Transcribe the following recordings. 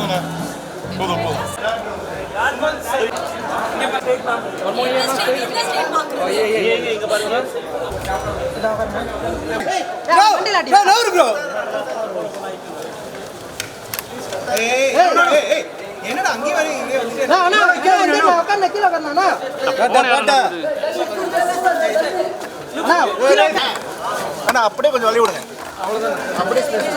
போதும் போதும். என்னடா அங்கே வர இங்கே வந்து அண்ணா அப்படியே கொஞ்சம் வழி விடுங்க. அப்படியே கொஞ்சம்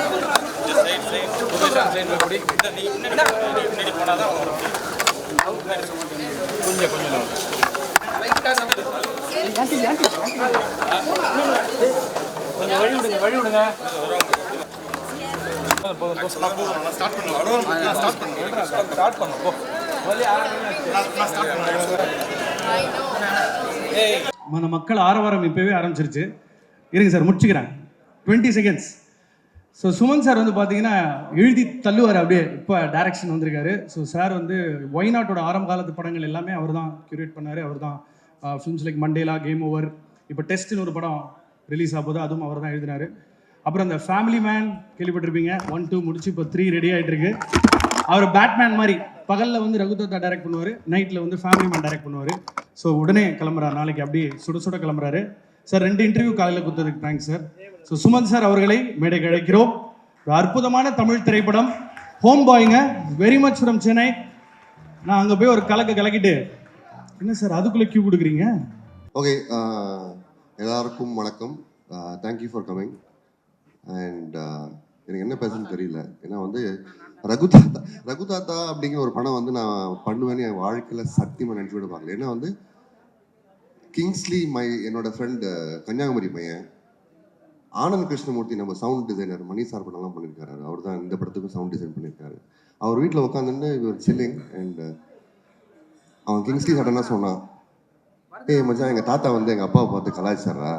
கொஞ்சம் வழி விடுங்க வழி விடுங்க. మన மக்கள் ஆரவாரம் இப்போவே ஆரம்பிச்சிருச்சு. இருங்க சார் முடிச்சுக்கிறேன். 20 செகண்ட்ஸ். ஸோ சுமன் சார் வந்து பார்த்தீங்கன்னா எழுதி தள்ளுவார் அப்படியே. இப்போ டைரக்ஷன் வந்திருக்காரு. ஸோ சார் வந்து ஒய்நாட்டோட ஆரம்ப காலத்து படங்கள் எல்லாமே அவர் தான் கியூரேட் பண்ணார். அவர் தான் films like Mandela, game over, இப்போ டெஸ்ட்னு ஒரு படம் ரிலீஸ் ஆகுது, அதுவும் அவர் தான் எழுதினார். அப்புறம் அந்த ஃபேமிலி மேன் கேள்விப்பட்டிருப்பீங்க, 1, 2 முடிச்சு இப்போ 3 ரெடி ஆகிட்டு இருக்கு. அவர் பேட்மேன் மாதிரி பகலில் வந்து ரகுதத்தா டைரக்ட் பண்ணுவார், நைட்டில் வந்து ஃபேமிலி மேன் டைரக்ட் பண்ணுவார். ஸோ உடனே கிளம்புறாரு, நாளைக்கு அப்படியே சுட சுட கிளம்புறாரு சார். 2 இன்டர்வியூ காலையில் கொடுத்ததுக்கு thanks sir. So Suman sir அவர்களை மேடைக்கு அழைக்கிறோம். ஒரு அற்புதமான தமிழ் திரைப்படம் ஹோம் பாய்ங்க, வெரி மச் ஃப்ரம் சென்னை. நான் அங்கே போய் ஒரு கலக்கிட்டு என்ன சார் அதுக்குள்ளே கியூ கொடுக்குறீங்க? ஓகே, எல்லாருக்கும் வணக்கம். Thank you for coming. அண்ட் எனக்கு என்ன பேசுன்னு தெரியல. ஏன்னா வந்து ரகுதாத்தா அப்படிங்கிற ஒரு படம் வந்து நான் பண்ணுவேன்னு என் வாழ்க்கையில் சத்தியமாக நினச்சி விட பார்க்கல. ஏன்னா வந்து கிங்ஸ்லி என்னோட ஃப்ரெண்டு கன்னியாகுமரி பையன் ஆனந்த் கிருஷ்ணமூர்த்தி, நம்ம சவுண்ட் டிசைனர் மணி சார் படம்லாம் பண்ணியிருக்காரு. அவர் தான் இந்த படத்துக்கும் சவுண்ட் டிசைன் பண்ணியிருக்காரு. அவர் வீட்டில் உட்காந்துன்னு இவர் சில்லிங். அண்ட் அவன் கிங்ஸ்லி சடனாக சொன்னான், ஏய் மச்சான், எங்கள் தாத்தா வந்து எங்கள் அப்பாவை பார்த்து கலாய்ச்சாரா,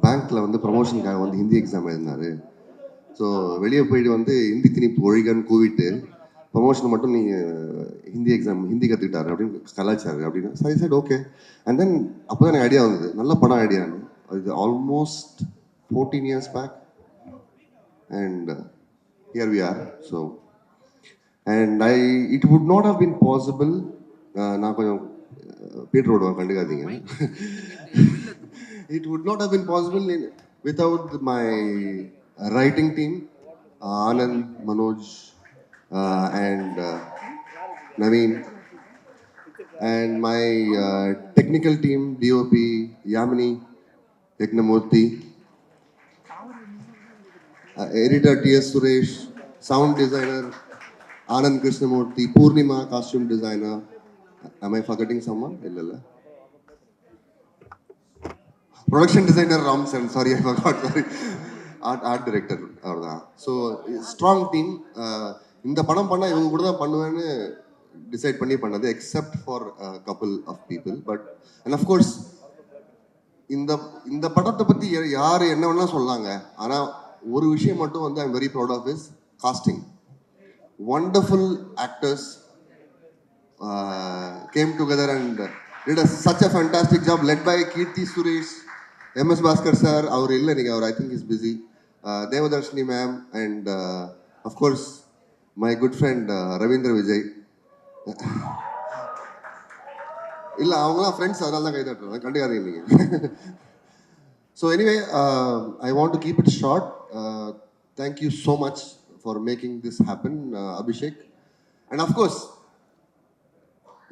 பேங்க்கில் வந்து ப்ரமோஷனுக்காக வந்து ஹிந்தி எக்ஸாம் எழுதினாரு. ஸோ வெளியே போயிட்டு வந்து ஹிந்தி திணிப்பு ஒழிகன்னு கூவிட்டு ப்ரமோஷன் மட்டும் ஹிந்தி கற்றுக்கிட்டாரு அப்படின்னு கலாய்ச்சாரு அப்படின்னு. சரி சரி ஓகே. அண்ட் தென் அப்போ தான் எனக்கு ஐடியா வந்தது, நல்ல படம் ஐடியான்னு. அது almost 14 years back and here we are. So and it would not have been possible. நான் கொஞ்சம் பீட்டர் ரோடு கண்டுக்காதீங்க. It would not have been possible without my writing team, Anand, Manoj, and Naveen, and my technical team, DOP, Yamini, Yaknamurthy, editor T.S. Suresh, sound designer Anand Krishnamurthy, Purnima, costume designer. Am I forgetting someone? Illa. Production designer Ramsen, sorry I forgot, sorry. Art director அவர்தான். So strong team. இந்த படம் பண்ணால் இவங்க கூட தான் பண்ணுவேன்னு decide பண்ணி பண்ணது, except for couple of people. But and of course இந்த படத்தை பற்றி யார் என்ன வேணால் சொல்லாங்க. ஆனால் ஒரு விஷயம் மட்டும் வந்து I'm very proud of is casting. Wonderful actors came together and did such a fantastic job, led by Kirti Suresh, MS Bhaskar sir, அவர் இல்லை நீங்கள், அவர் I think is busy, Devadarshini ma'am, and of course my good friend Ravindra Vijay. இல்லை அவங்களாம் friends, அதனால தான் கை தட்டுறேன், கண்டுக்காதீங்க நீங்கள். So anyway I want to keep it short. Thank you so much for making this happen, Abhishek. And of course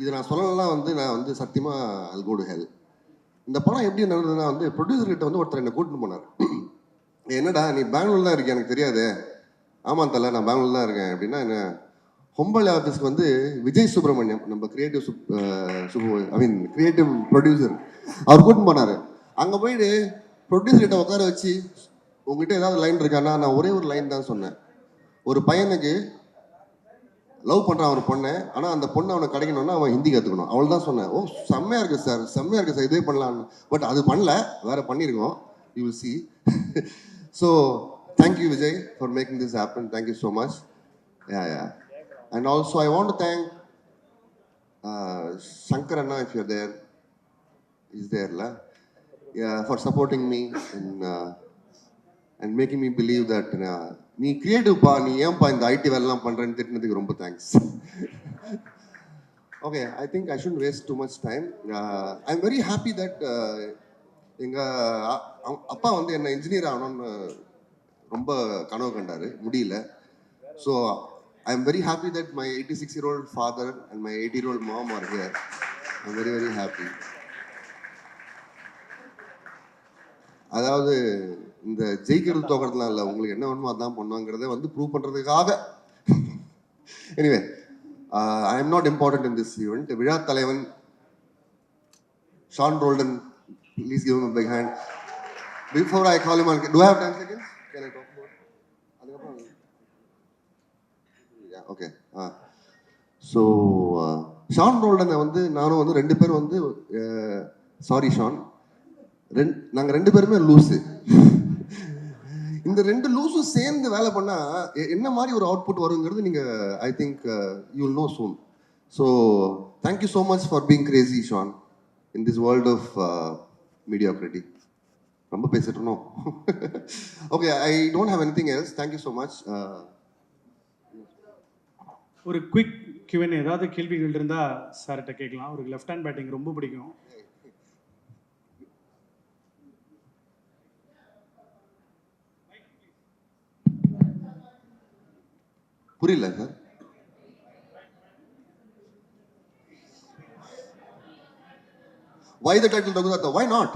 இது நான் சொல்லலாம் வந்து நான் வந்து சத்தியமாக I'll go to hell. இந்த படம் எப்படி நடந்ததுன்னா வந்து ப்ரொடியூசர்கிட்ட வந்து ஒருத்தர் என்னை கூட்டின்னு போனார். என்னடா நீ பெங்களூர் தான் இருக்கேன், எனக்கு தெரியாது. ஆமாம் தலை, நான் பெங்களூர் தான் இருக்கேன் அப்படின்னா. என்ன ஹொம்பளி ஆஃபீஸ்க்கு வந்து விஜய் சுப்ரமணியம், நம்ம கிரியேட்டிவ் ப்ரொடியூசர், அவர் கூட்டின்னு போனார். அங்கே போயிட்டு ப்ரொடியூசர்கிட்ட உட்கார வச்சு, உங்ககிட்ட ஏதாவது லைன் இருக்கான்னா, நான் ஒரே ஒரு லைன் தான் சொன்னேன். ஒரு பையனுக்கு லவ் பண்ணுறான் ஒரு பொண்ணை, ஆனால் அந்த பொண்ணை அவனை கிடைக்கணும்னா அவன் ஹிந்தி கற்றுக்கணும், அவள் தான் சொன்னேன். ஓ செம்மையாக இருக்குது சார், செம்மையாக இருக்குது சார், இதே பண்ணலான்னு. பட் அது பண்ணல, வேறு பண்ணியிருக்கோம், you will see. So thank you Vijay for making this happen. Thank you so much. Yeah and also I want to thank Shankar அண்ணா, இஃப் யூர் தேர், இஸ் தேர்ல, for supporting me in and making me believe that நீ கிரியேட்டிவ்ப்பா, நீ ஏன்பா இந்த ID வேலைலாம் பண்ணுறேன்னு திட்டினதுக்கு ரொம்ப thanks. Okay, I think I should waste too much time. I am very happy that எங்கள் அப்பா வந்து என்னை இன்ஜினியர் ஆகணும்னு ரொம்ப கனவு கண்டார், முடியல. So I am very happy that my 86-year-old father and my 80-year-old mom are here. I am very very happy. அதாவது இந்த ஜெயிக்கிறது தோக்கிறதுலாம் இல்லை, உங்களுக்கு என்ன வேணுமோ அதான் பண்ணுவாங்கிறத வந்து ப்ரூவ் பண்ணுறதுக்காக. Anyway, I am not important in this event. விழா தலைவன் Sean Roldan, please give him a big hand. Before I call him on, do I have 10 seconds? Can I talk more? Yeah, okay. So, Sean ரோல்டனை வந்து நானும் வந்து 2 பேரும் வந்து sorry Shawn, நாங்கள் 2 பேருமே லூஸு. இந்த 2 லூஸும் சேர்ந்து வேலை பண்ணால் என்ன மாதிரி ஒரு அவுட்புட் வருங்கிறது நீங்கள் I think you will know soon. So thank you so much for being crazy Sean in this world of mediocrity. ரொம்ப பேசிட்டோம். Okay, I don't have anything else. Thank you so much. ஒரு குவிக் Q&A ஏதாவது கேள்விகள் இருந்தால் சார்கிட்ட கேட்கலாம். அவருக்கு லெஃப்ட் ஹேண்ட் பேட்டிங் ரொம்ப பிடிக்கும். புரியல sir. Why the title Raghutata? Why not?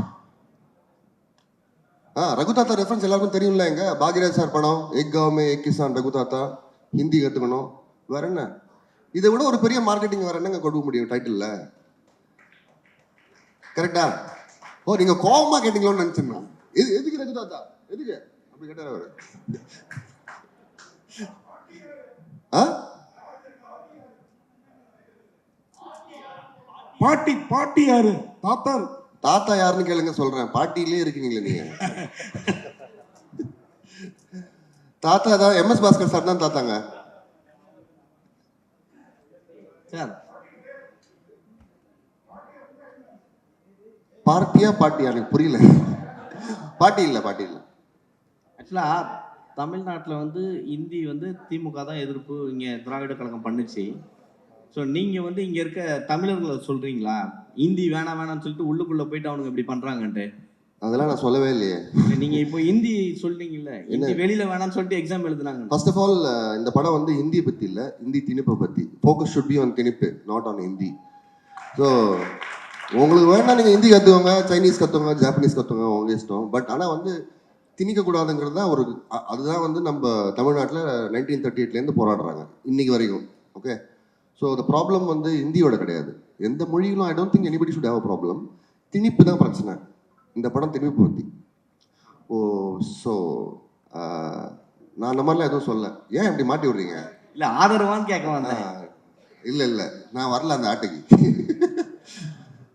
Raghuthatha reference எல்லாருக்கும் தெரியும்ல. எங்க பாக்யராஜ் சார் படம் எக் காவ்மே எக் கிசான் ரகுதாத்தா, ஹிந்தி கற்றுக்கணும், வேற என்ன? இதை விட ஒரு பெரிய மார்க்கெட்டிங் வேற என்னங்க கொடுக்க முடியும் டைட்டில்ல? கரெக்டா? ஓ, நீங்க கோபமா கேட்டீங்களோன்னு நினைச்சுன்னா எதுக்கு ரகுதாத்தா, எதுக்கு அப்படி கேட்டார் அவரு. பாட்டி பாட்டி யாரு? தாத்தா தாத்தா யாருன்னு கேளுங்க, சொல்றேன். பாட்டிலே இருக்கீங்களே நீங்க. தாத்தா தான் MS பாஸ்கர் சார் தான் தாத்தாங்க சார். பார்ட்டியா பாட்டியா எனக்கு புரியல. பாட்டி இல்ல, பாட்டி இல்ல. ஆக்சுவலாக தமிழ்நாட்டில் வந்து இந்தி வந்து திமுக தான் எதிர்ப்பு இங்கே திராவிட கழகம் பண்ணுச்சு. ஸோ நீங்கள் வந்து இங்கே இருக்க தமிழர்களை சொல்கிறீங்களா இந்தி வேணாம் வேணாம்னு சொல்லிட்டு உள்ளுக்குள்ளே போயிட்டு அவனுங்க இப்படி பண்ணுறாங்கன்ட்டு? அதெல்லாம் நான் சொல்லவே இல்லையே. நீங்கள் இப்போ ஹிந்தி சொல்றீங்கல்ல, ஹிந்தி வெளியில் வேணாம்னு சொல்லிட்டு எக்ஸாம் எழுதுனாங்க. ஃபர்ஸ்ட் ஆஃப் ஆல், இந்த படம் வந்து ஹிந்தியை பற்றி இல்லை, ஹிந்தி திணிப்பை பற்றி. ஃபோக்கஸ் ஷுட் பி ஆன் திணிப்பு, நாட் ஆன் ஹிந்தி. ஸோ உங்களுக்கு வேணா நீங்கள் ஹிந்தி கற்றுக்கோங்க, சைனீஸ் கற்றுக்கோங்க, ஜாப்பனீஸ் கற்றுக்கோங்க, உங்கள் இஷ்டம். பட் ஆனால் வந்து திணிக்கக்கூடாதுங்கிறது தான் ஒரு, அதுதான் வந்து நம்ம தமிழ்நாட்டில் 1938லேருந்து போராடுறாங்க இன்னைக்கு வரைக்கும். ஓகே, ஸோ த ப்ராப்ளம் வந்து ஹிந்தியோட கிடையாது, எந்த மொழிகளும். I don't think anybody should have a problem. திணிப்பு தான் பிரச்சனை. இந்த படம் திணிப்பு பற்றி. ஓ, ஸோ நான் அந்த மாதிரிலாம் எதுவும் சொல்ல. ஏன் இப்படி மாட்டி விடுறீங்க? இல்லை ஆதரவான்னு கேட்க வந்தேன். இல்லை இல்லை, நான் வரல அந்த ஆட்டைக்கு.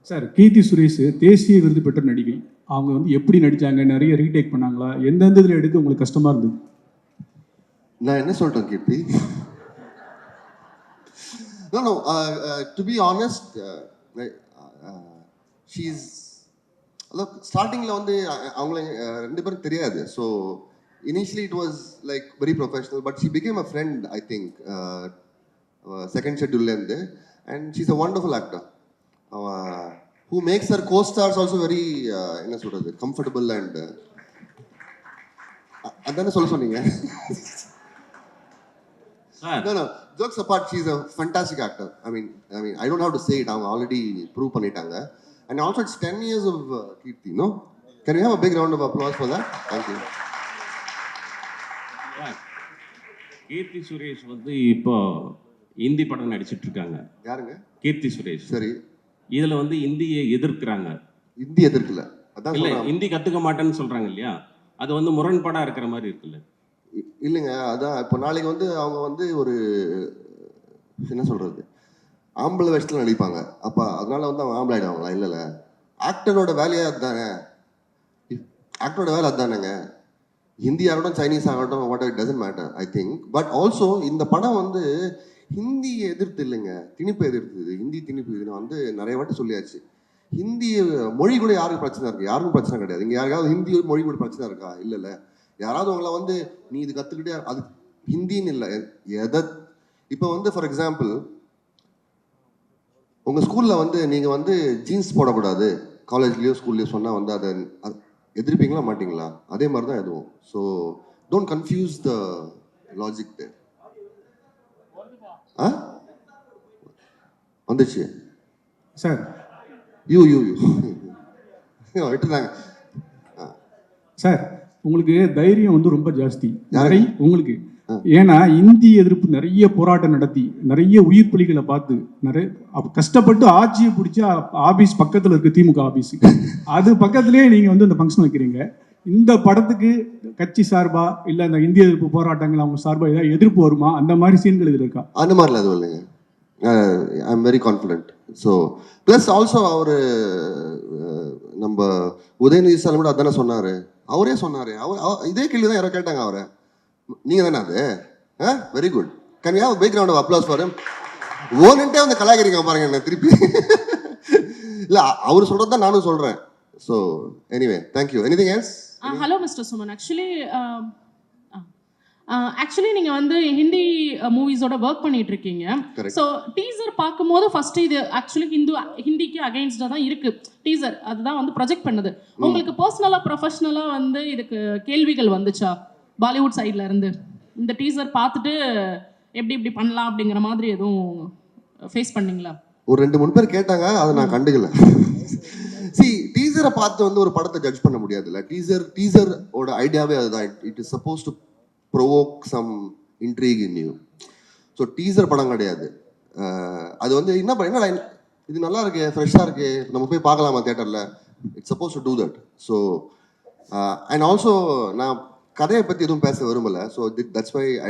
சார், கீர்த்தி சுரேஷ் தேசிய விருது பெற்ற நடிகை. அவங்க வந்து எப்படி நடிச்சாங்க, நிறைய ரீடேக் பண்ணாங்களா, எந்தெந்த இதில் எடுக்க உங்களுக்கு கஷ்டமா இருந்தது? நான் என்ன சொல்றேன் கீர்த்தி? No, to be honest, she's, ஸ்டார்டிங்கில் வந்து அவங்கள 2 பேரும் தெரியாது. So initially it was like very professional, but she became a friend I think second ஷெட்யூல்லேருந்து. And she's a wonderful actor who makes her co-stars also very என்ன சொல்கிறது, comfortable. And அதானே சொல்ல சொன்னீங்க? No, jokes apart, she's a fantastic actor. I mean, I don't have to say it. I'm already prove பண்ணிட்டாங்க. And also it's 10 years of Kirti, no? Can we have a big round of applause for that? Thank you. Keerthy Suresh வந்து இப்போ இந்தி படம் நடிச்சிட்டு இருக்காங்க. யாருங்க? கீர்த்தி சுரேஷ். சரி. இதுல வந்து இந்தியை எதிர்க்கிறாங்க. இந்தி எதிர்க்கல, அதான் இல்ல, சொல்றேன். இந்தி கத்துக்க மாட்டேன்னு சொல்றாங்க இல்லையா? அது வந்து முரண்பாடா இருக்கிற மாதிரி இருக்குல்ல? இல்லைங்க, அதான் இப்போ நாளைக்கு வந்து அவங்க வந்து ஒரு என்ன சொல்றது, ஆம்பளை வேஷத்தில் நடிப்பாங்க. அப்போ அதனால வந்து அவங்க ஆம்பளை ஆயிடுவாங்களா? இல்லைல்ல, ஆக்டரோட வேலையே அதுதானே. ஆக்டரோட வேலை அதுதானேங்க. ஹிந்தி ஆகட்டும், சைனீஸ் ஆகட்டும், what it doesn't matter I think. But also இந்த படம் வந்து ஹிந்தியை எதிர்த்து இல்லைங்க, திணிப்பை எதிர்த்து. ஹிந்தி திணிப்பு இது நான் வந்து நிறைய வாட்டி சொல்லியாச்சு. ஹிந்தி மொழி கூட யாருக்கு பிரச்சனை இருக்குது? யாருக்கும் பிரச்சனை கிடையாது. இங்கே யாருக்காவது ஹிந்தி மொழி கூட பிரச்சனை இருக்கா? இல்லைல்ல. யாராவது உங்களை வந்து நீ இது கற்றுக்கிட்டே அது ஹிந்தின்னு இல்லை எதை இப்போ வந்து ஃபார் எக்ஸாம்பிள் உங்கள் ஸ்கூலில் வந்து நீங்கள் வந்து ஜீன்ஸ் போடக்கூடாது காலேஜ்லேயோ ஸ்கூல்லையோ சொன்னால் வந்து அதை எதிர்ப்பீங்களா மாட்டிங்களா? அதே மாதிரி தான் எதுவும். So don't confuse the logic there. ஆ வந்துச்சு சார் யூ விட்டுருந்தாங்க. சார் உங்களுக்கு தைரியம் வந்து ரொம்ப ஜாஸ்தி யாரு? உங்களுக்கு. ஏன்னா இந்தி எதிர்ப்பு நிறைய போராட்டம் நடத்தி நிறைய உயிர் பலிகளை பார்த்து நிறைய கஷ்டப்பட்டு ஆட்சியை பிடிச்சி ஆபீஸ் பக்கத்துல இருக்கு திமுக ஆபீஸ், அது பக்கத்திலேயே நீங்க வந்து அந்த ஃபங்க்ஷன் வைக்கிறீங்க. இந்த படத்துக்கு கட்சி சார்பா இல்ல இந்த இந்திய எதிர்ப்பு போராட்டங்கள் அவங்க சார்பா ஏதாவது எதிர்ப்பு வருமா? அந்த மாதிரி சீன்கள் இதுல இருக்கா? அந்த மாதிரிலாம் எதுவும் இல்லைங்க. I am very confident. So plus also அவர் நம்ம உதயநிதி ஸ்டாலின் கூட அதானே சொன்னார். அவரே சொன்னார். இதே கேள்வி தான் யாரோ கேட்டாங்க அவரை. நீங்கள் தானே அது? Very good. Can you have big round of applause for him? ஓன்ட்டே வந்து கலாய்க்கிறீங்க பாருங்க என்ன திருப்பி. இல்லை அவர் சொல்கிறது தான் நானும் சொல்கிறேன். So anyway thank you. Anything else? Hello mister Suman, actually நீங்க வந்து ஹிந்தி மூவிஸோட ஒர்க் பண்ணிட்டு இருக்கீங்க. ஸோ டீசர் பார்க்கும்போது ஃபர்ஸ்ட் இது ஆக்சுவலி ஹிந்திக்கு அகைன்ஸ்டா தான் இருக்கு டீசர், அதுதான் வந்து ப்ரொஜெக்ட் பண்ணுது. உங்களுக்கு பர்சனலா ப்ரொஃபஷனலா வந்து இதுக்கு கேள்விகள் வந்துச்சா பாலிவுட் சைட்ல இருந்து? இந்த டீசர் பார்த்துட்டு எப்படி பண்ணலாம் அப்படிங்கிற மாதிரி எதுவும் ஃபேஸ் பண்ணீங்களா? ஒரு 2-3 பேர் கேட்டாங்க, அதை நான் கண்டுக்கல. டீசரை பார்த்து வந்து ஒரு படத்தை ஜட்ஜ் பண்ண முடியாதுல்ல. டீசரோட ஐடியாவே அதுதான். It is suppose to provoke some intrigue in you. So teaser படம் கிடையாது அது. வந்து என்ன இது நல்லா இருக்கு, ஃப்ரெஷ்ஷாக இருக்கு, நம்ம போய் பார்க்கலாமா தியேட்டரில்? It's suppose to do that. So and also நான் கதையை பற்றி எதுவும் பேச விரும்பலை. So that's why I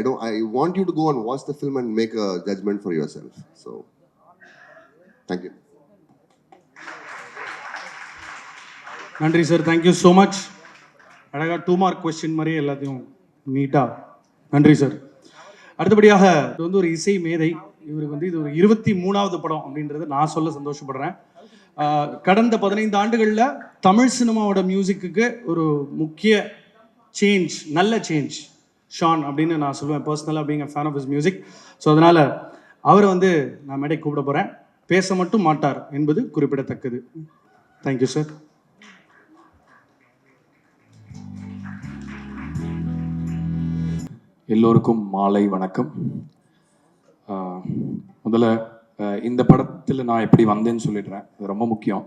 want you to go and watch the film and make a judgment for your self. So thank you. நன்றி சார், தேங்க்யூ ஸோ மச். அழகாக 2 mark question மாதிரி எல்லாத்தையும் நீட்டாக நன்றி சார். அடுத்தபடியாக இது வந்து ஒரு இசை மேதை. இவருக்கு வந்து இது ஒரு 23வது படம் அப்படின்றத நான் சொல்ல சந்தோஷப்படுறேன். கடந்த 15 ஆண்டுகளில் தமிழ் சினிமாவோட மியூசிக்கு ஒரு முக்கிய சேஞ்ச், நல்ல சேஞ்ச் ஷான் அப்படின்னு நான் சொல்லுவேன் பர்சனலாக, being a fan of his music. So அதனால் அவரை வந்து நான் மேடை கூப்பிட போகிறேன். பேச மட்டும் மாட்டார் என்பது குறிப்பிடத்தக்கது. Thank you sir. எல்லோருக்கும் மாலை வணக்கம். முதல்ல இந்த படத்தில் நான் எப்படி வந்தேன்னு சொல்லிடுறேன், அது ரொம்ப முக்கியம்.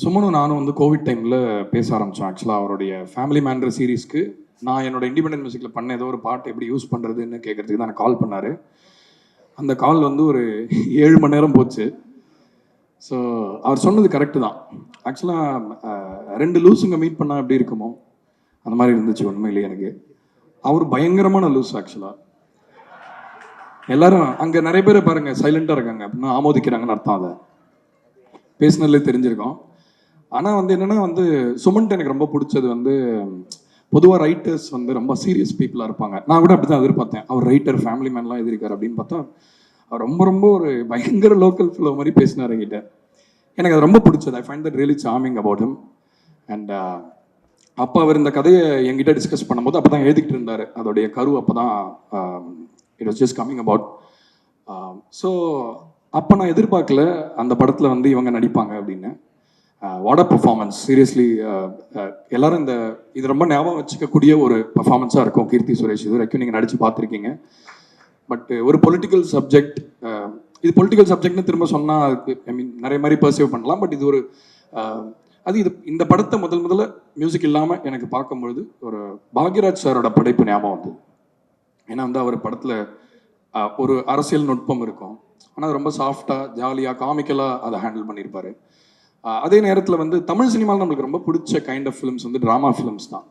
சுமனும் நானும் வந்து கோவிட் டைமில் பேச ஆரம்பித்தோம். ஆக்சுவலாக அவருடைய ஃபேமிலி மேன்ன்ற சீரீஸ்க்கு நான் என்னோட இண்டிபெண்டன்ட் மியூசிக்கில் பண்ண ஏதோ ஒரு பாட்டு எப்படி யூஸ் பண்ணுறதுன்னு கேட்குறதுக்கு தான் கால் பண்ணார். அந்த கால் வந்து ஒரு 7 மணி நேரம் போச்சு. ஸோ அவர் சொன்னது கரெக்டு தான். ஆக்சுவலாக 2 லூஸுங்க மீட் பண்ணால் எப்படி இருக்குமோ அந்த மாதிரி இருந்துச்சு உண்மையிலேயே எனக்கு. அவர் பயங்கரமான லூஸ். ஆக்சுவலாக எல்லாரும் அங்கே நிறைய பேர் பாருங்க சைலண்டாக இருக்காங்க அப்படின்னா ஆமோதிக்கிறாங்கன்னு அர்த்தம். அதை பேசினதுலேயே தெரிஞ்சிருக்கோம். ஆனால் வந்து என்னென்னா வந்து சுமன்ட்டு எனக்கு ரொம்ப பிடிச்சது வந்து பொதுவாக ரைட்டர்ஸ் வந்து ரொம்ப சீரியஸ் பீப்புளாக இருப்பாங்க. நான் கூட அப்படி தான் எதிர்பார்த்தேன். அவர் ரைட்டர், ஃபேமிலி மேன்லாம் எதிர்க்கார் அப்படின்னு பார்த்தா அவர் ரொம்ப ஒரு பயங்கர லோக்கல் ஃபிலோ மாதிரி பேசினார் என்கிட்ட. எனக்கு அது ரொம்ப பிடிச்சது. I find that really charming about him. And அப்போ அவர் இந்த கதையை என்கிட்ட டிஸ்கஸ் பண்ணும்போது அப்போ தான் எழுதிக்கிட்டு இருந்தார். அதோடைய கரு அப்போ தான் it was just coming about. So அப்போ நான் எதிர்பார்க்கல அந்த படத்தில் வந்து இவங்க நடிப்பாங்க அப்படின்னு. What a performance, seriously. எல்லாரும் இது ரொம்ப ஞாபகம் வச்சுக்கக்கூடிய ஒரு பர்ஃபார்மன்ஸாக இருக்கும். கீர்த்தி சுரேஷ் இது வரைக்கும் நீங்கள் நடித்து பார்த்துருக்கீங்க. பட் ஒரு பொலிட்டிக்கல் சப்ஜெக்ட், இது பொலிட்டிக்கல் சப்ஜெக்ட்னு திரும்ப சொன்னால் அதுக்கு ஐ மீன் நிறைய மாதிரி பர்சீவ் பண்ணலாம். பட் இது ஒரு இந்த படத்தை முதல்ல மியூசிக் இல்லாமல் எனக்கு பார்க்கும்பொழுது ஒரு பாக்யராஜ் சாரோட படைப்பு ஞாபகம் வந்தது. ஏன்னா வந்து அவர் படத்தில் ஒரு அரசியல் நுட்பம் இருக்கும், ஆனால் ரொம்ப சாஃப்டாக ஜாலியாக காமிக்கலாக அதை ஹேண்டில் பண்ணியிருப்பார். அதே நேரத்தில் வந்து தமிழ் சினிமாவில் நம்மளுக்கு ரொம்ப பிடிச்ச கைண்ட் ஆஃப் ஃபிலிம்ஸ் வந்து ட்ராமா ஃபிலிம்ஸ் தான்.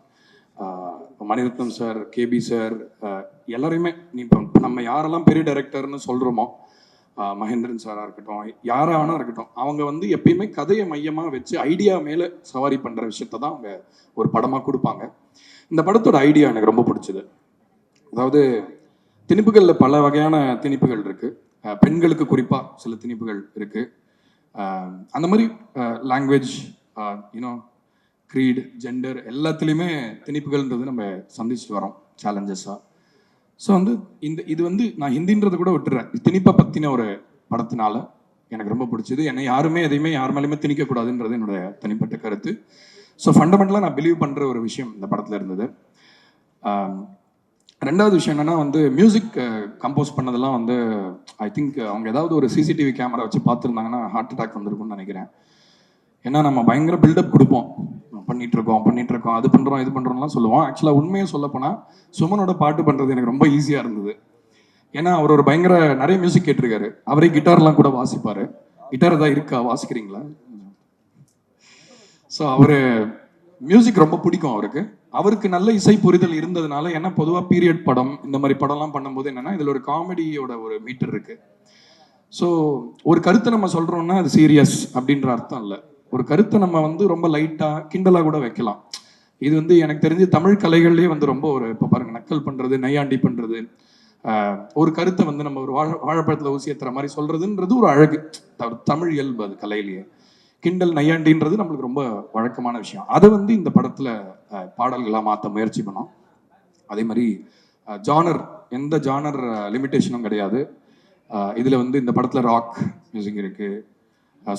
மணிரத்னம் சார், கேபி சார், எல்லாரையுமே இப்போ நம்ம யாரெல்லாம் பெரிய டைரக்டர்னு சொல்கிறோமோ, மகேந்திரன் சாராக இருக்கட்டும், யாரானா இருக்கட்டும், அவங்க வந்து எப்பயுமே கதையை மையமாக வச்சு ஐடியா மேலே சவாரி பண்ணுற விஷயத்த தான் அவங்க ஒரு படமாக கொடுப்பாங்க. இந்த படத்தோட ஐடியா எனக்கு ரொம்ப பிடிச்சது. அதாவது திணிப்புகளில் பல வகையான திணிப்புகள் இருக்குது. பெண்களுக்கு குறிப்பாக சில திணிப்புகள் இருக்குது. அந்த மாதிரி லாங்குவேஜ், யூனோ க்ரீட், ஜெண்டர் எல்லாத்துலேயுமே திணிப்புகள்ன்றது நம்ம சந்திச்சுட்டு வரோம் சேலஞ்சஸாக. ஸோ வந்து இது வந்து நான் ஹிந்தின்றதை கூட விட்டுறேன், திணிப்பை பற்றின ஒரு படத்தினால எனக்கு ரொம்ப பிடிச்சது. என்னை யாருமே எதையுமே யார் மேலேயுமே திணிக்கக்கூடாதுன்றது என்னுடைய தனிப்பட்ட கருத்து. ஸோ ஃபண்டமெண்டலாக நான் பிலீவ் பண்ணுற ஒரு விஷயம் இந்த படத்தில் இருந்தது. ரெண்டாவது விஷயம் என்னென்னா வந்து மியூசிக் கம்போஸ் பண்ணதெல்லாம் வந்து ஐ திங்க் அவங்க ஏதாவது ஒரு சிசிடிவி கேமரா வச்சு பார்த்துருந்தாங்கன்னா ஹார்ட் அட்டாக் வந்திருக்கும்னு நினைக்கிறேன். ஏன்னா நம்ம பயங்கர பில்டப் கொடுப்போம், பண்ணிட்டு இருக்கோம் அது பண்ணுறோம் இது பண்ணுறோம்லாம் சொல்லுவோம். ஆக்சுவலாக உண்மையை சொல்லப்போனால் சுமனோட பாட்டு பண்ணுறது எனக்கு ரொம்ப ஈஸியாக இருந்தது. ஏன்னா அவர் ஒரு பயங்கர நிறைய மியூசிக் கேட்டிருக்காரு, அவரே கிட்டார்லாம் கூட வாசிப்பார். கிட்டார் தான் இருக்கா, வாசிக்கிறீங்களா? ஸோ அவர் மியூசிக் ரொம்ப பிடிக்கும் அவருக்கு நல்ல இசை புரிதல் இருந்ததுனால. ஏன்னா பொதுவாக பீரியட் படம் இந்த மாதிரி படம்லாம் பண்ணும்போது என்னன்னா இதில் ஒரு காமெடியோட ஒரு மீட்டர் இருக்கு. ஸோ ஒரு கருத்தை நம்ம சொல்றோம்னா அது சீரியஸ் அப்படின்ற அர்த்தம் இல்லை. ஒரு கருத்தை நம்ம வந்து ரொம்ப லைட்டாக கிண்டலாக கூட வைக்கலாம். இது வந்து எனக்கு தெரிஞ்சு தமிழ் கலைகள்லேயே வந்து ரொம்ப ஒரு இப்போ பாருங்க நக்கல் பண்ணுறது, நையாண்டி பண்ணுறது, ஒரு கருத்தை வந்து நம்ம ஒரு வாழைப்பழத்தில் ஊசி ஏற்றுற மாதிரி சொல்றதுன்றது ஒரு அழகு, தமிழ் இயல்பு அது கலையிலேயே. கிண்டல் நையாண்டின்றது நம்மளுக்கு ரொம்ப வழக்கமான விஷயம். அதை வந்து இந்த படத்தில் பாடல்களாக மாற்ற முயற்சி பண்ணோம். அதே மாதிரி ஜானர், எந்த ஜானர் லிமிட்டேஷனும் கிடையாது. இதில் வந்து இந்த படத்தில் ராக் மியூசிக் இருக்குது,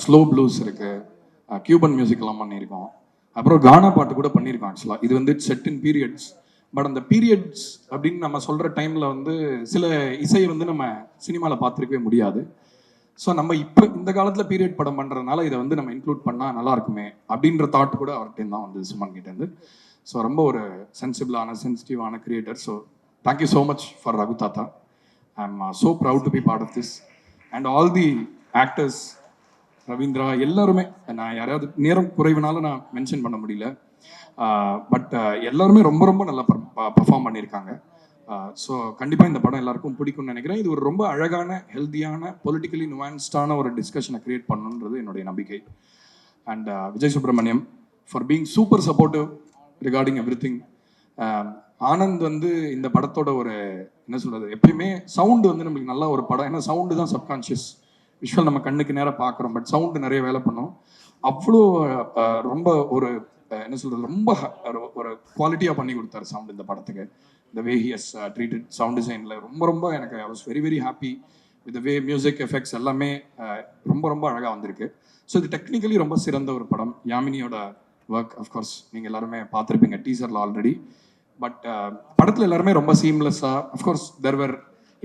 ஸ்லோ ப்ளூஸ் இருக்குது, கியூபன் மியூசிக்லாம் பண்ணியிருக்கோம், அப்புறம் கானா பாட்டு கூட பண்ணியிருக்கோம். ஆக்சுவலாக இது வந்து செட் இன் பீரியட்ஸ். பட் அந்த பீரியட்ஸ் அப்படின்னு நம்ம சொல்கிற டைமில் வந்து சில இசையை வந்து நம்ம சினிமாவில் பார்த்துருக்கவே முடியாது. ஸோ நம்ம இப்போ இந்த காலத்தில் பீரியட் படம் பண்ணுறதுனால இதை வந்து நம்ம இன்க்ளூட் பண்ணால் நல்லா இருக்குமே அப்படின்ற தாட் கூட அவர்கிட்ட தான் வந்து சுமன் கிட்டேருந்து. ஸோ ரொம்ப ஒரு சென்சிட்டிவான creator. So thank you so much for Raghu தாத்தா. I am so proud to be part of this and all the actors, Ravindra, எல்லாருமே. நான் யாராவது நேரம் குறைவுனால நான் மென்ஷன் பண்ண முடியல, பட் எல்லாருமே ரொம்ப ரொம்ப நல்லா பர்ஃபார்ம் பண்ணியிருக்காங்க. ஸோ கண்டிப்பாக இந்த படம் எல்லாருக்கும் பிடிக்கும்னு நினைக்கிறேன். இது ஒரு ரொம்ப அழகான, ஹெல்த்தியான, பொலிட்டிக்கலி நுவான்ஸ்டான ஒரு டிஸ்கஷனை கிரியேட் பண்ணணுன்றது என்னுடைய நம்பிக்கை. And Vijay Subramaniam for being super supportive regarding every thing. Anand வந்து இந்த படத்தோட ஒரு என்ன சொல்கிறது, எப்பயுமே சவுண்டு வந்து நம்மளுக்கு நல்லா ஒரு படம், ஏன்னா சவுண்டு தான் சப்கான்ஷியஸ், விஷுவல் நம்ம கண்ணுக்கு நேராக பார்க்குறோம், பட் சவுண்டு நிறைய வேலை பண்ணோம். அவ்வளோ ரொம்ப ஒரு என்ன சொல்கிறது, ரொம்ப ஒரு குவாலிட்டியாக பண்ணி கொடுத்தாரு சவுண்ட் இந்த படத்துக்கு. the way he has treated sound design ரொம்ப ரொம்ப எனக்கு I was very very happy with the way music effects எல்லாமே ரொம்ப ரொம்ப அழகாக வந்திருக்கு. ஸோ இது டெக்னிக்கலி ரொம்ப சிறந்த ஒரு படம். யாமினியோட ஒர்க் அஃப்கோர்ஸ் நீங்கள் எல்லாருமே பார்த்துருப்பீங்க டீசரில் ஆல்ரெடி. பட் படத்தில் எல்லாருமே ரொம்ப சீம்லெஸ்ஸாக, அஃப்கோர்ஸ் தெர்வர்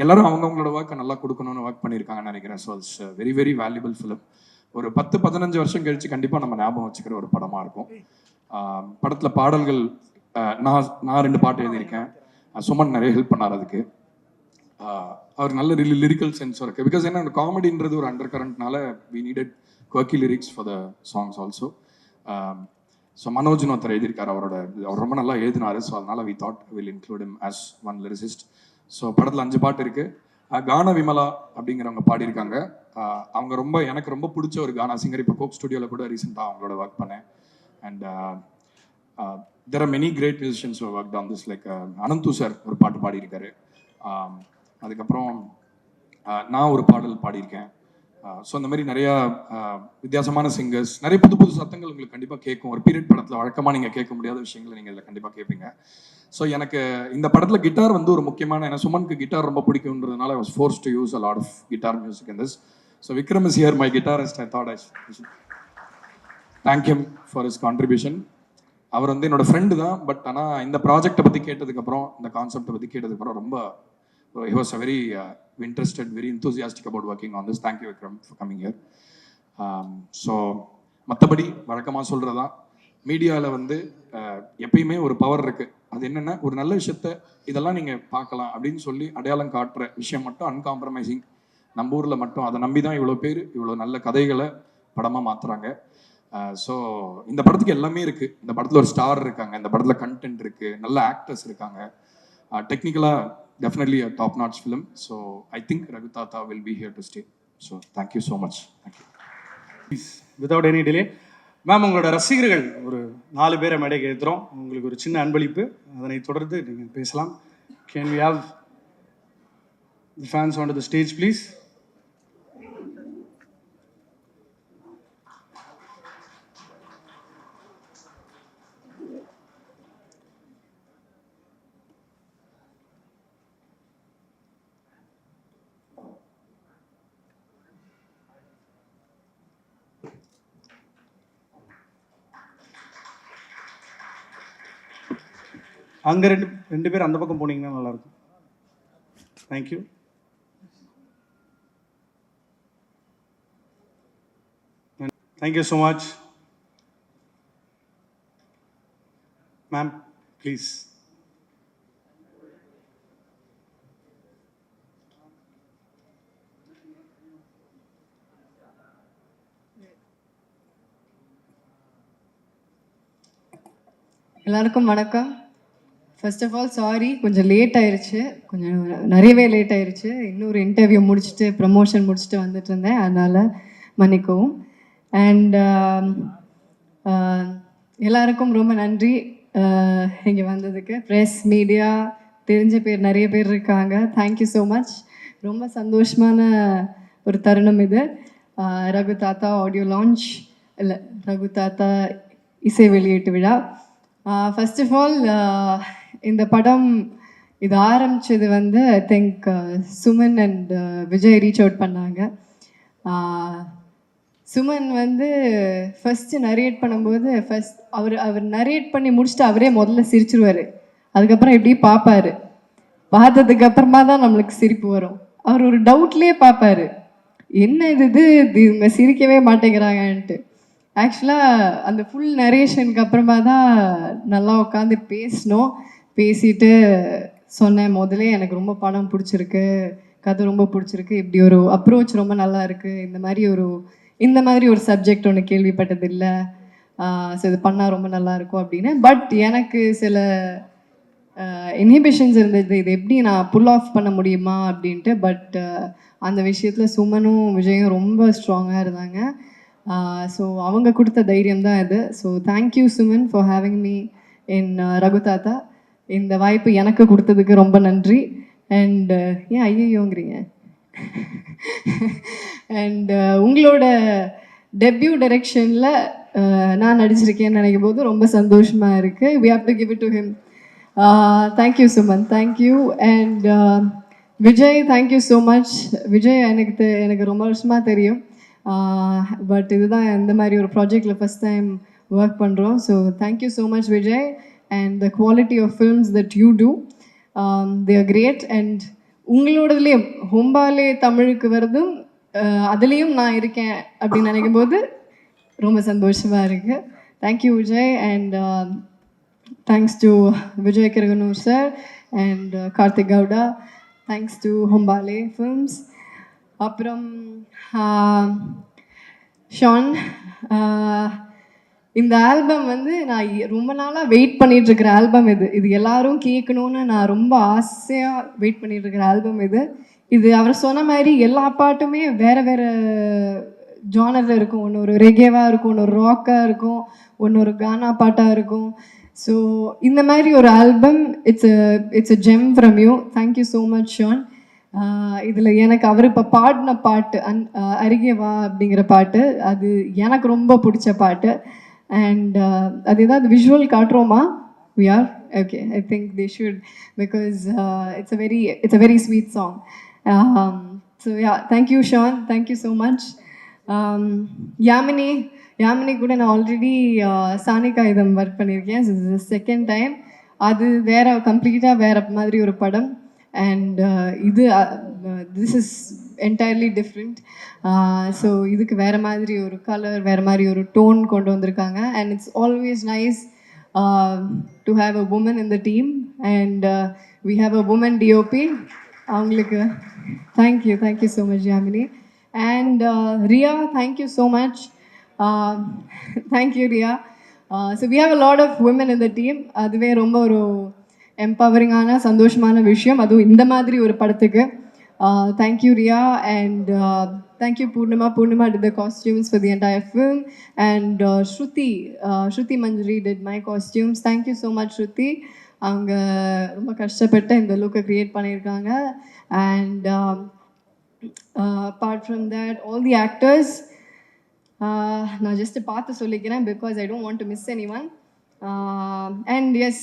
எல்லாரும் அவங்கவுங்களோட ஒர்க்கை நல்லா கொடுக்கணும்னு ஒர்க் பண்ணியிருக்காங்கன்னு நினைக்கிறேன். So it's very very valuable film. ஒரு 10-15 வருஷம் கழித்து கண்டிப்பாக நம்ம ஞாபகம் வச்சுக்கிற ஒரு படமாக இருக்கும். படத்தில் பாடல்கள் நான் 2 பாட்டு எழுதியிருக்கேன், சுமன் நிறைய ஹெல்ப் பண்ணார் அதுக்கு. அவர் நல்ல லிரிக்கல் சென்ஸும் இருக்குது. பிகாஸ் என்ன காமெடின்றது ஒரு அண்டர் கரண்ட்னால we needed quirky lyrics for the songs also. So மனோஜ்னு ஒருத்தர் எழுதியிருக்காரு, அவர் ரொம்ப நல்லா எழுதினார். ஸோ அதனால் we thought will include him as one lyricist. So படத்தில் 5 பாட்டு இருக்குது. கானா விமலா அப்படிங்கிறவங்க பாடியிருக்காங்க. அவங்க எனக்கு ரொம்ப பிடிச்ச ஒரு கானா சிங்கர். இப்போ கோக் ஸ்டுடியோவில் கூட ரீசெண்டாக அவங்களோட ஒர்க் பண்ணேன். And there are many great musicians who have worked on this, like Ananthu sir ஒரு பாட்டு பாடியிருக்காரு. அதுக்கப்புறம் நான் ஒரு பாடல் பாடியிருக்கேன். ஸோ அந்த மாதிரி நிறையா வித்தியாசமான சிங்கர்ஸ், நிறைய புது புது சத்தங்கள் உங்களுக்கு கண்டிப்பாக கேட்கும். ஒரு பீரியட் படத்தில் வழக்கமாக நீங்கள் கேட்க முடியாத விஷயங்களை நீங்கள் இதில் கண்டிப்பாக கேட்பீங்க. ஸோ எனக்கு இந்த படத்தில் கிட்டார் வந்து ஒரு முக்கியமான, ஏன்னா சுமனுக்கு கிட்டார் ரொம்ப பிடிக்கும்ன்றதுனால I was forced to use a lot of guitar music in this. So Vikram is here, my guitarist. I thought I should thank him for his contribution. அவர் வந்து என்னோட ஃப்ரெண்டு தான், பட் ஆனால் இந்த ப்ராஜெக்டை பற்றி கேட்டதுக்கப்புறம், இந்த கான்செப்டை பற்றி கேட்டதுக்கப்புறம் ரொம்ப he was a very interested, very enthusiastic about working on this. Thank you Vikram for coming here. So மற்றபடி வழக்கமாக சொல்கிறதா, மீடியாவில் வந்து எப்பயுமே ஒரு பவர் இருக்குது. அது என்னென்னா ஒரு நல்ல விஷயத்த இதெல்லாம் நீங்கள் பார்க்கலாம் அப்படின்னு சொல்லி அடையாளம் காட்டுற விஷயம் மட்டும் அன்காம்ப்ரமைசிங். நம்ம ஊரில் மட்டும் அதை நம்பி தான் இவ்வளோ பேர் இவ்வளோ நல்ல கதைகளை படமாக மாற்றுறாங்க. ஸோ இந்த படத்துக்கு எல்லாமே இருக்குது. இந்த படத்தில் ஒரு ஸ்டார் இருக்காங்க, இந்த படத்தில் கண்டென்ட் இருக்குது, நல்ல ஆக்டர்ஸ் இருக்காங்க, டெக்னிக்கலாக definitely a top notch film. So I think Raghu Tata will be here to stay. So thank you so much. Thank you. Please, without any delay, ma'am உங்களோட ரசிகர்கள் ஒரு 4 பேரை மேடைக்கு ஏற்றுறோம். உங்களுக்கு ஒரு சின்ன அன்பளிப்பு, அதனை தொடர்ந்து நீங்கள் பேசலாம். Can we have the fans onto the stage please? அங்கே ரெண்டு பேர் அந்த பக்கம் போனீங்கன்னா நல்லாயிருக்கும். Thank you. Thank you so much. Ma'am please. எல்லாருக்கும் வணக்கம். ஃபர்ஸ்ட் ஆஃப் ஆல் சாரி, கொஞ்சம் லேட் ஆயிடுச்சு, கொஞ்சம் நிறையவே லேட் ஆயிடுச்சு. இன்னொரு இன்டர்வியூ முடிச்சுட்டு ப்ரமோஷன் முடிச்சுட்டு வந்துட்டு இருந்தேன், அதனால் மன்னிக்கவும். அண்ட் எல்லாருக்கும் ரொம்ப நன்றி இங்கே வந்ததுக்கு. ப்ரெஸ், மீடியா, தெரிஞ்ச பேர் நிறைய பேர் இருக்காங்க. Thank you so much. ரொம்ப சந்தோஷமான ஒரு தருணம் இது. ரகு தாத்தா ஆடியோ லான்ச், இல்லை ரகு தாத்தா இசை வெளியீட்டு விழா. ஃபர்ஸ்ட் ஆஃப் ஆல் இந்த படம் இது ஆரம்பித்தது வந்து I think Suman and Vijay reach out பண்ணாங்க. சுமன் வந்து ஃபஸ்ட்டு நரேட் பண்ணும்போது அவர் நரேட் பண்ணி முடிச்சுட்டு அவரே முதல்ல சிரிச்சிருவார். அதுக்கப்புறம் எப்படி பார்ப்பார், பார்த்ததுக்கு அப்புறமா தான் நம்மளுக்கு சிரிப்பு வரும். அவர் ஒரு டவுட்லேயே பார்ப்பார், என்ன இது இவங்க சிரிக்கவே மாட்டேங்கிறாங்கன்ட்டு. ஆக்சுவலாக அந்த ஃபுல் நரேஷனுக்கு அப்புறமா தான் நல்லா உட்காந்து பேசிட்டு சொன்னேன், முதலே எனக்கு ரொம்ப படம் பிடிச்சிருக்கு, கதை ரொம்ப பிடிச்சிருக்கு, இப்படி ஒரு அப்ரோச் ரொம்ப நல்லா இருக்குது, இந்த மாதிரி ஒரு சப்ஜெக்ட் ஒன்று கேள்விப்பட்டதில்லை, ஸோ இது பண்ணால் ரொம்ப நல்லாயிருக்கும் அப்படின்னு. பட் எனக்கு சில இன்ஹிபிஷன்ஸ் இருந்தது, இது எப்படி நான் புல் ஆஃப் பண்ண முடியுமா அப்படின்ட்டு. பட் அந்த விஷயத்தில் சுமனும் விஜயும் ரொம்ப ஸ்ட்ராங்காக இருந்தாங்க. ஸோ அவங்க கொடுத்த தைரியம் தான் இது. So thank you Suman for having me in Raghu தாத்தா. இந்த வாய்ப்பு எனக்கு கொடுத்ததுக்கு ரொம்ப நன்றி. அண்ட் ஏன் ஐயோங்கிறீங்க? அண்ட் உங்களோட டெபியூ டைரக்ஷனில் நான் நடிச்சிருக்கேன்னு நினைக்கும் போது ரொம்ப சந்தோஷமாக இருக்குது. We have to give it to him. Thank you Suman, thank you. And Vijay, thank you so much. Vijay எனக்கு ரொம்ப வருஷமாக தெரியும், பட் இதுதான் இந்த மாதிரி ஒரு ப்ராஜெக்டில் ஃபஸ்ட் டைம் ஒர்க் பண்ணுறோம். So thank you so much Vijay. And the quality of films that you do, they are great. And உங்களோடதுலேயும் ஹொம்பாலே தமிழுக்கு வருதும் அதுலேயும் நான் இருக்கேன் அப்படின்னு நினைக்கும் போது ரொம்ப சந்தோஷமாக இருக்குது. Thank you Vijay. And thanks to Vijay Kiragandur sir and Karthik Gowda. Thanks to Hombale films. அப்புறம் ஷான், இந்த ஆல்பம் வந்து நான் ரொம்ப நாளாக வெயிட் பண்ணிகிட்ருக்கிற ஆல்பம் இது எல்லாரும் கேட்கணுன்னு நான் ரொம்ப ஆசையாக வெயிட் பண்ணிகிட்ருக்கிற ஆல்பம் இது அவர் சொன்ன மாதிரி எல்லா பாட்டுமே வேறு வேறு ஜானரில் இருக்கும். ஒன்று ஒரு ரெகேவாக இருக்கும், ஒன்று ஒரு ராக்காக இருக்கும், ஒன்று ஒரு கானா பாட்டாக இருக்கும். ஸோ இந்த மாதிரி ஒரு album, it's a gem from you. Thank you so much Sean. இதில் எனக்கு அவர் இப்போ பாடின பாட்டு அருகே வா அப்படிங்கிற பாட்டு, அது எனக்கு ரொம்ப பிடிச்ச பாட்டு. அண்ட் அது ஏதாவது visual காட்டுறோமா? we are okay, I think they should, because it's a very sweet song. So yeah, thank you Sean, thank you so much. Yamini கூட நான் ஆல்ரெடி சானிகா இதம் ஒர்க் பண்ணியிருக்கேன். this is the second time. அது கம்ப்ளீட்டாக வேற மாதிரி ஒரு படம். And this is entirely different. So இதுக்கு வேறு மாதிரி ஒரு கலர், வேறு மாதிரி ஒரு டோன் கொண்டு வந்திருக்காங்க. And it's always nice to have a woman in the team. And we have a woman DOP. அவங்களுக்கு thank you so much Yamini. And Riya, thank you so much. Thank you Riya. So we have a lot of woman in the team. அதுவே ரொம்ப ஒரு எம்பவரிங்கான சந்தோஷமான விஷயம், அதுவும் இந்த மாதிரி ஒரு படத்துக்கு. Thank you Riya. And thank you Poornima did the costumes for the entire film. And Shruti Manjari did my costumes. Thank you so much Shruti. அவங்க ரொம்ப கஷ்டப்பட்டு இந்த லுக்கை க்ரியேட் பண்ணியிருக்காங்க. And apart from that, all the actors, நான் ஜஸ்ட் பார்த்து சொல்லிக்கிறேன் because I don't want to miss anyone. And yes,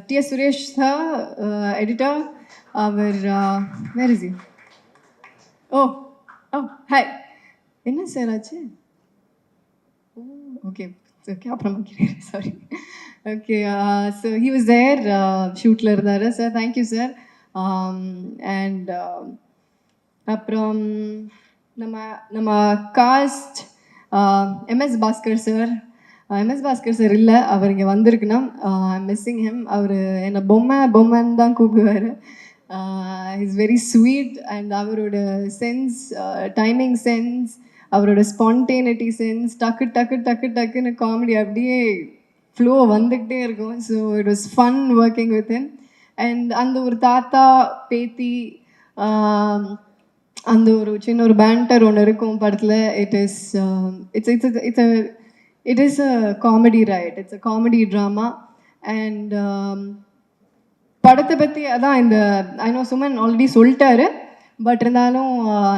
T.S. Suresh sir, editor, where is he? Oh, hi. என்ன sir ஆச்சு? ஓகே அப்புறமா கேட்குறேன், sorry. Okay so he was there ஷூட்டில் இருந்தார் sir. Thank you sir. And அப்புறம் நம்ம நம்ம cast MS Bhaskar sir. MS Bhaskar sir இல்லை, அவர் இங்கே வந்திருக்குன்னா மிஸ்ஸிங் ஹிம். அவர் என்னை பொம்மைன்னு தான் கூப்பிடுவார். இஸ் வெரி ஸ்வீட் அண்ட் அவரோட சென்ஸ், டைமிங் சென்ஸ், அவரோட ஸ்பான்டேனிட்டி சென்ஸ், டக்கு டக்கு டக்கு டக்குன்னு காமெடி அப்படியே ஃப்ளோ வந்துக்கிட்டே இருக்கும். So it was fun working with him. And அந்த ஒரு தாத்தா பேத்தி அந்த ஒரு சின்ன ஒரு பேண்டர் ஒன்று இருக்கும் படத்தில். It is a comedy right, it's a comedy drama. And படத்தை பற்றி அதான் இந்த ஐநோ சுமன் ஆல்ரெடி சொல்லிட்டாரு, பட் இருந்தாலும்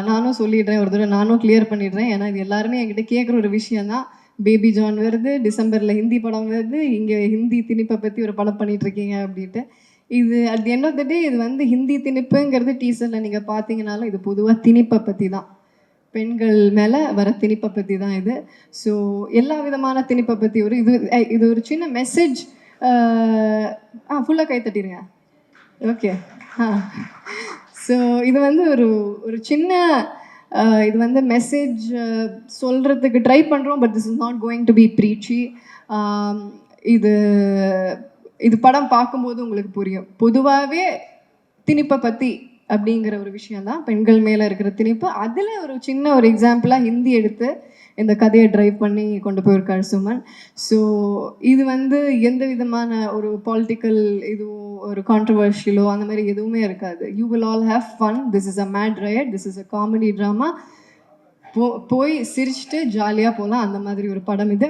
நானும் சொல்லிடுறேன், ஒரு தடவை நானும் கிளியர் பண்ணிடுறேன். ஏன்னா இது எல்லாருமே என்கிட்ட கேட்குற ஒரு விஷயந்தான். பேபி ஜான் வருது, டிசம்பரில் ஹிந்தி படம் வருது, இங்கே ஹிந்தி திணிப்பை பற்றி ஒரு படம் பண்ணிகிட்ருக்கீங்க அப்படின்ட்டு. இது at the end of the day இது வந்து ஹிந்தி திணிப்புங்கிறது டீசரில் நீங்கள் பார்த்தீங்கனாலும் இது பொதுவாக திணிப்பை பற்றி தான், பெண்கள் மேலே வர திணிப்பை பற்றி தான் இது. ஸோ எல்லா விதமான திணிப்பை பற்றி இது ஒரு சின்ன மெசேஜ். ஃபுல்லாக கை தட்டிடுங்க. ஓகே. ஸோ இது வந்து ஒரு சின்ன இது வந்து மெசேஜ் சொல்கிறதுக்கு ட்ரை பண்ணுறோம். But this is not going to be preachy. இது படம் பார்க்கும்போது உங்களுக்கு புரியும். பொதுவாகவே திணிப்பை பற்றி அப்படிங்கிற ஒரு விஷயந்தான், பெண்கள் மேலே இருக்கிற திணிப்பு. அதில் ஒரு சின்ன ஒரு எக்ஸாம்பிளாக ஹிந்தி எடுத்து இந்த கதையை ட்ரைவ் பண்ணி கொண்டு போயிருக்காரு சுமன். ஸோ இது வந்து எந்த விதமான ஒரு பாலிட்டிக்கல் இதுவோ ஒரு கான்ட்ரவர்ஷியலோ அந்த மாதிரி எதுவுமே இருக்காது. You will all have fun. This is a mad right, this is a comedy drama. போய் சிரிச்சுட்டு ஜாலியாக போகலாம், அந்த மாதிரி ஒரு படம் இது.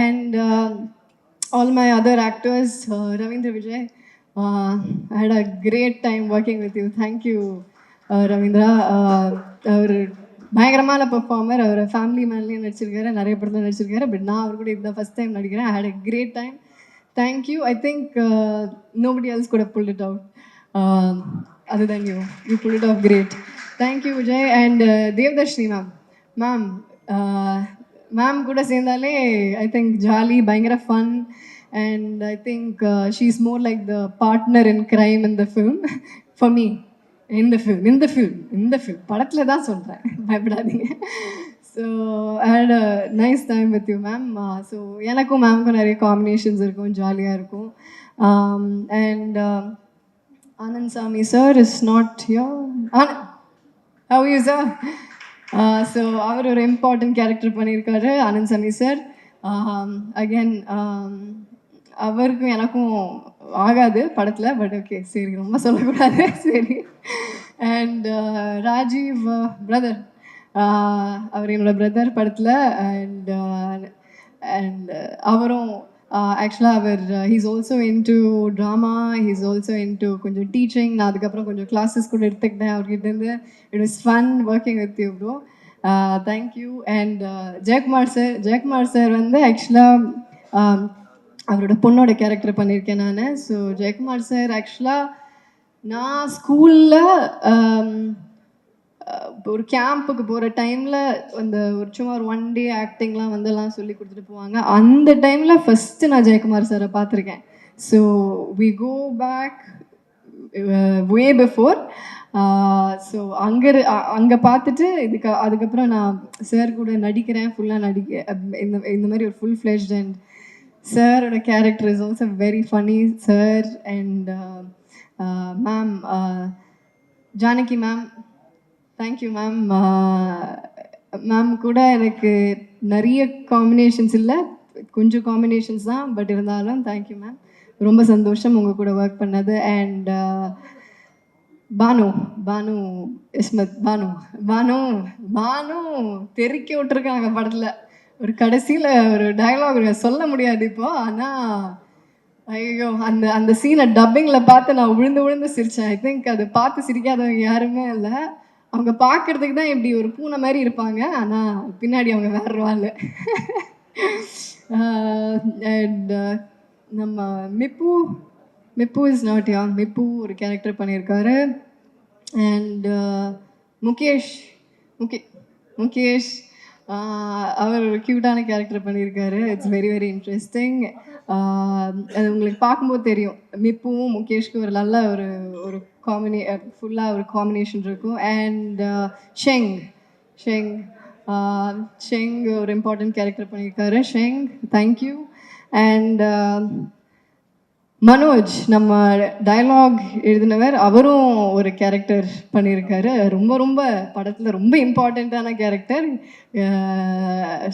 And all my other actors, Ravindra Vijay, I had a great time working with you. Thank you, Ravindra. அவர் பயங்கரமான பெர்ஃபார்மர். அவர் ஃபேமிலி மேன்லேயும் நடிச்சிருக்காரு, நிறைய படத்தில் நடிச்சிருக்காரு. பட் நான் அவர் கூட இதுதான் ஃபஸ்ட் டைம் நடிக்கிறேன். I had a great time. Thank you. I think nobody else could have pulled it out other than you. You pulled it off great. Thank you, Vijay. And Devdarshini ma'am. Ma'am கூட சேர்ந்தாலே I think jolly, பயங்கர fun. And I think she is more like the partner in crime in the film for me. இந்த film படத்தில் தான் சொல்கிறேன், பயப்படாதீங்க. So I had a nice time with you ma'am. So எனக்கும் மேமுக்கும் நிறைய combinations இருக்கும், ஜாலியாக இருக்கும். And Anand Sami sir is not here. How are you, sir? So அவர் ஒரு இம்பார்ட்டன்ட் கேரக்டர் பண்ணியிருக்காரு, ஆனந்த் சாமி சார். அகேன் அவருக்கும் எனக்கும் ஆகாது படத்தில், பட் ஓகே சரி, ரொம்ப சொல்லக்கூடாது, சரி. அண்ட் ராஜீவ் பிரதர், அவர் என்னோட பிரதர் படத்தில். அண்ட் அவரும் ஆக்சுவலாக அவர் he's also into drama, he's also into கொஞ்சம் டீச்சிங். நான் அதுக்கப்புறம் கொஞ்சம் கிளாஸஸ் கூட எடுத்துக்கிட்டேன் அவர்கிட்டேருந்து. It was fun working with you bro. Thank you. And Jayakumar sir வந்து ஆக்சுவலாக அவரோட பொண்ணோட கேரக்டர் பண்ணியிருக்கேன் நான். ஸோ ஜெயக்குமார் சார் ஆக்சுவலாக நான் ஸ்கூலில் ஒரு கேம்புக்கு போகிற டைமில் அந்த ஒரு சும்மா ஒரு 1 day ஆக்டிங்லாம் வந்துலாம் சொல்லி கொடுத்துட்டு போவாங்க. அந்த டைமில் ஃபஸ்ட்டு நான் ஜெயக்குமார் சாரை பார்த்துருக்கேன். So we go back way before. So அங்கே பார்த்துட்டு அதுக்கப்புறம் நான் சார் கூட நடிக்கிறேன், ஃபுல்லாக இந்த மாதிரி ஒரு ஃபுல் ஃப்ளெஷ்ட். அண்ட் சாரோட character is also very funny sir. And ma'am Janaki ma'am, thank you ma'am. Ma'am கூட எனக்கு நிறைய காம்பினேஷன்ஸ் இல்லை, கொஞ்சம் காம்பினேஷன்ஸ் தான், பட் இருந்தாலும் தேங்க்யூ மேம். ரொம்ப சந்தோஷம் உங்கள் கூட ஒர்க் பண்ணது. அண்ட் பானு இஸ்மத், பானு தெறிக்க விட்டுருக்காங்க படத்தில். ஒரு கடைசியில் ஒரு டயலாக் சொல்ல முடியாது இப்போ, ஆனால் ஐயோ அந்த சீனை டப்பிங்கில் பார்த்து நான் விழுந்து சிரித்தேன். ஐ திங்க் அது பார்த்து சிரிக்காதவங்க யாருமே இல்லை. அவங்க பார்க்குறதுக்கு தான் இப்படி ஒரு பூனை மாதிரி இருப்பாங்க, ஆனால் பின்னாடி அவங்க வேற வாழ். அண்ட் நம்ம மிப்பு இஸ் நாட் யா, மிப்பு ஒரு கேரக்டர் பண்ணியிருக்காரு. அண்ட் முகேஷ் அவர் ஒரு க்யூட்டான கேரக்டர் பண்ணியிருக்காரு. It's very very interesting. அது உங்களுக்கு பார்க்கும்போது தெரியும். மிப்புவும் முகேஷ்க்கும் ஒரு நல்ல ஒரு ஒரு ஃபுல்லாக ஒரு காம்பினேஷன் இருக்கும். அண்ட் ஷெங் ஷெங் ஷெங் ஒரு இம்பார்ட்டன்ட் கேரக்டர் பண்ணியிருக்காரு. Sheng, thank you. அண்ட் மனோஜ், நம்ம டயலாக் எழுதினவர், அவரும் ஒரு கேரக்டர் பண்ணியிருக்காரு. ரொம்ப ரொம்ப படத்தில் ரொம்ப இம்பார்ட்டண்ட்டான கேரக்டர்.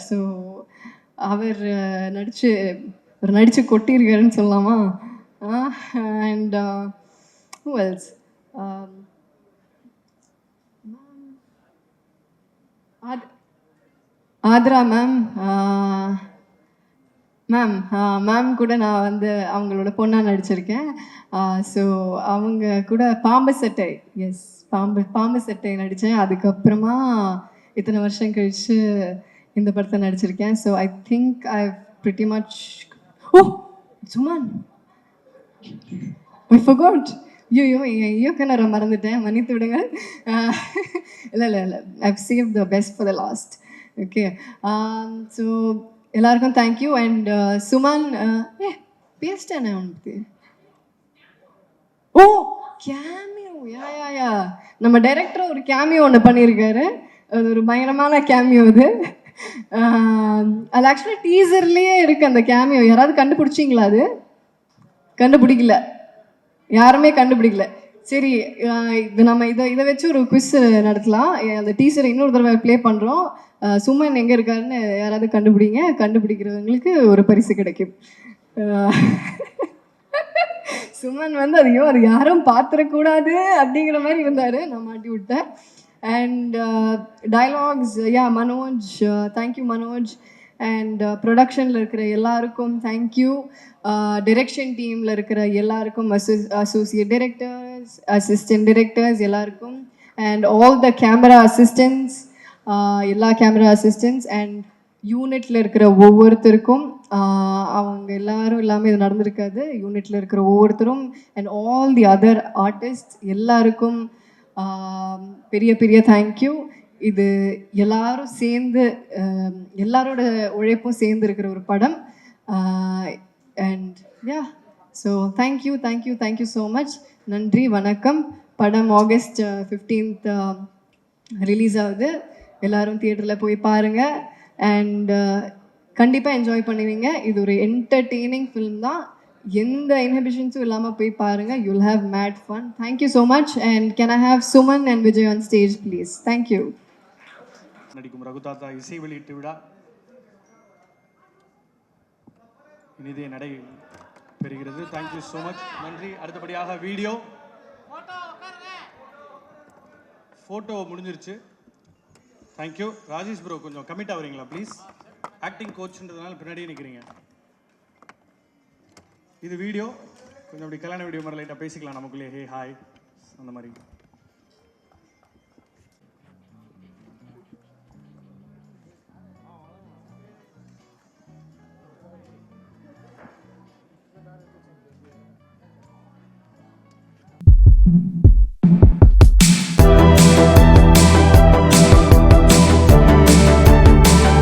ஸோ அவர் நடித்து கொட்டியிருக்காருன்னு சொல்லலாமா? And who else? Aathra ma'am. Ma'am கூட நான் வந்து அவங்களோட பொண்ணாக நடிச்சிருக்கேன். ஸோ அவங்க கூட பாம்பு சட்டை, எஸ் பாம்பு சட்டை நடித்தேன். அதுக்கப்புறமா இத்தனை வருஷம் கழித்து இந்த படத்தை நடிச்சிருக்கேன். So I think I pretty much. Oh Suman, I forgot. ஐயோ என் இயக்குனரை மறந்துட்டேன், மன்னித்து விடுங்க. இல்லை I've saved the best for the last. Okay, so எல்லாருக்கும் தேங்க்யூ. அண்ட் சுமன், பேசிட்டேனே உனக்கு. ஓ கேமியோ, யா நம்ம டைரக்டர் ஒரு கேமியோ ஒன்று பண்ணியிருக்காரு. அது ஒரு பயங்கரமான கேமியோ. அது ஆக்சுவலாக டீசர்லேயே இருக்குது அந்த கேமியோ. யாராவது கண்டுபிடிச்சிங்களா? அது கண்டுபிடிக்கல, யாருமே கண்டுபிடிக்கல. சரி, இது நம்ம இதை வச்சு ஒரு குவிஸ் நடத்தலாம். அந்த டீசரை இன்னொரு தடவை ப்ளே பண்ணுறோம். சுமன் எங்கே இருக்காருன்னு யாராவது கண்டுபிடிங்க. கண்டுபிடிக்கிறவங்களுக்கு ஒரு பரிசு கிடைக்கும். சுமன் வந்து அது யாரும் பார்த்துடக்கூடாது அப்படிங்கிற மாதிரி இருந்தார், நான் மாட்டி விட்டேன். And dialogues, Manoj, thank you Manoj. And ப்ரொடக்ஷனில் இருக்கிற எல்லாருக்கும் தேங்க்யூ. டிரெக்ஷன் டீமில் இருக்கிற எல்லாருக்கும், அசோசியேட் டைரக்டர்ஸ், அசிஸ்டன்ட் டைரக்டர்ஸ் எல்லாருக்கும். And all the camera assistants, எல்லா கேமரா அசிஸ்டன்ட்ஸ். அண்ட் யூனிட்டில் இருக்கிற ஒவ்வொருத்தருக்கும், அவங்க எல்லாரும் இல்லாமல் இது நடந்திருக்காது. யூனிட்டில் இருக்கிற ஒவ்வொருத்தரும் and all the other artist எல்லாருக்கும் பெரிய பெரிய தேங்க்யூ. இது எல்லாரும் சேர்ந்து, எல்லாரோட உழைப்பும் சேர்ந்து இருக்கிற ஒரு படம். And so thank you so much. நன்றி, வணக்கம். படம் August 15th ரிலீஸ் ஆகுது. எல்லோரும் தியேட்டரில் போய் பாருங்கள். அண்ட் கண்டிப்பாக என்ஜாய் பண்ணுவீங்க. இது ஒரு என்டர்டெய்னிங் ஃபிலிம் தான். எந்த இன்ஹிபிஷன்ஸும் இல்லாமல் போய் பாருங்கள். You'll have made fun. Thank you so much. And can I have Suman and Vijay on stage please? Thank you. நடிக்கும் ரகுதாத்தா இசை வெளியீட்டு விழா இனிதே நடை பெறுகிறது. தேங்க்யூ ஸோ மச், நன்றி. அடுத்தபடியாக வீடியோ ஃபோட்டோ முடிஞ்சிருச்சு. தேங்க்யூ. ராஜேஷ் ப்ரோ கொஞ்சம் கமிட் ஆகிறீங்களா ப்ளீஸ்? ஆக்டிங் கோச்ன்றதுனால பின்னாடியே நிற்கிறீங்க. இது வீடியோ கொஞ்சம் அப்படி கல்யாண வீடியோ மாதிரி லைட்டாக பேசிக்கலாம் நமக்குள்ளேயே. ஹே ஹாய் அந்த மாதிரி.